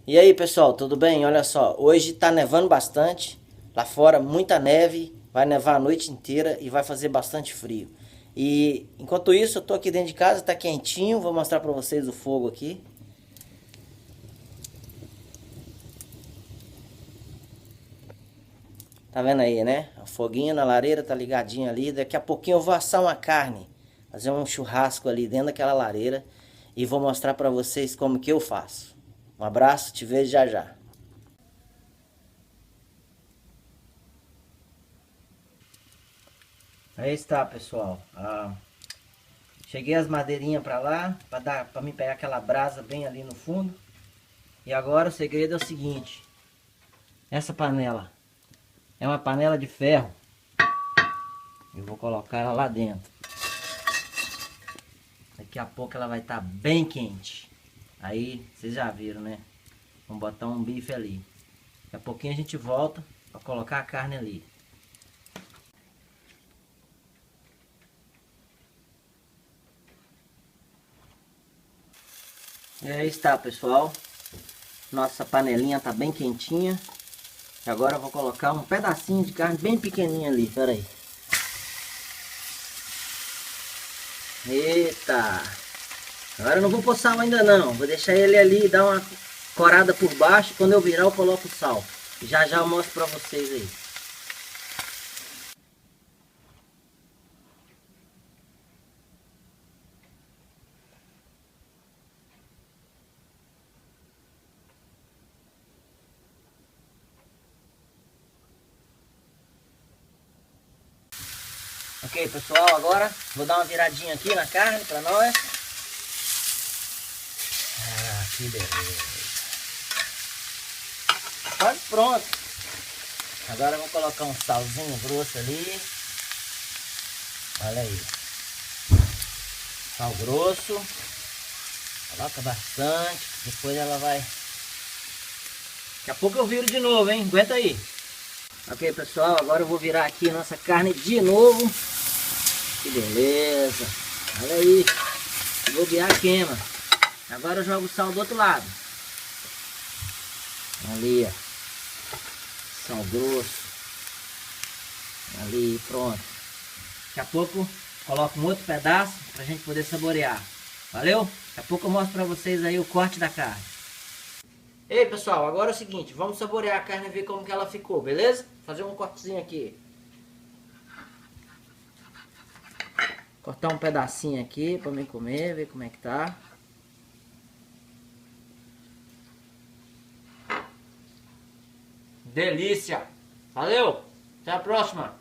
E aí pessoal, tudo bem? Olha só, hoje tá nevando bastante, lá fora muita neve, vai nevar a noite inteira e vai fazer bastante frio. E enquanto isso eu tô aqui dentro de casa, tá quentinho, vou mostrar pra vocês o fogo aqui. Tá vendo aí, né? O foguinho na lareira tá ligadinho ali, daqui a pouquinho eu vou assar uma carne, fazer um churrasco ali dentro daquela lareira e vou mostrar pra vocês como que eu faço. Um abraço, te vejo já já. Aí está, pessoal. Cheguei as madeirinhas para lá, para mim pegar aquela brasa bem ali no fundo. E agora o segredo é o seguinte: essa panela é uma panela de ferro. Eu vou colocar ela lá dentro. Daqui a pouco ela vai estar bem quente. Aí vocês já viram, né? Vamos botar um bife ali. Daqui a pouquinho a gente volta para colocar a carne ali. E aí está, pessoal. Nossa panelinha tá bem quentinha. E agora eu vou colocar um pedacinho de carne bem pequenininho ali. Pera aí. Eita! Agora eu não vou pôr sal ainda não. Vou deixar ele ali, dar uma corada por baixo. Quando eu virar eu coloco o sal. Já já eu mostro pra vocês aí. Ok, pessoal, agora vou dar uma viradinha aqui na carne pra nós. Que beleza. Quase pronto. Agora eu vou colocar um salzinho grosso ali. Olha aí. Sal grosso. Coloca bastante. Depois ela vai... Daqui a pouco eu viro de novo, hein? Aguenta aí. Ok, pessoal, agora eu vou virar aqui a nossa carne de novo. Que beleza. Olha aí. Se bobear, queima. Agora eu jogo o sal do outro lado. Ali, ó. Sal grosso. Ali, pronto. Daqui a pouco coloco um outro pedaço pra gente poder saborear. Valeu? Daqui a pouco eu mostro pra vocês aí o corte da carne. Ei, pessoal, agora é o seguinte. Vamos saborear a carne e ver como que ela ficou, beleza? Fazer um cortezinho aqui. Cortar um pedacinho aqui pra mim comer, ver como é que tá. Delícia! Valeu! Até a próxima!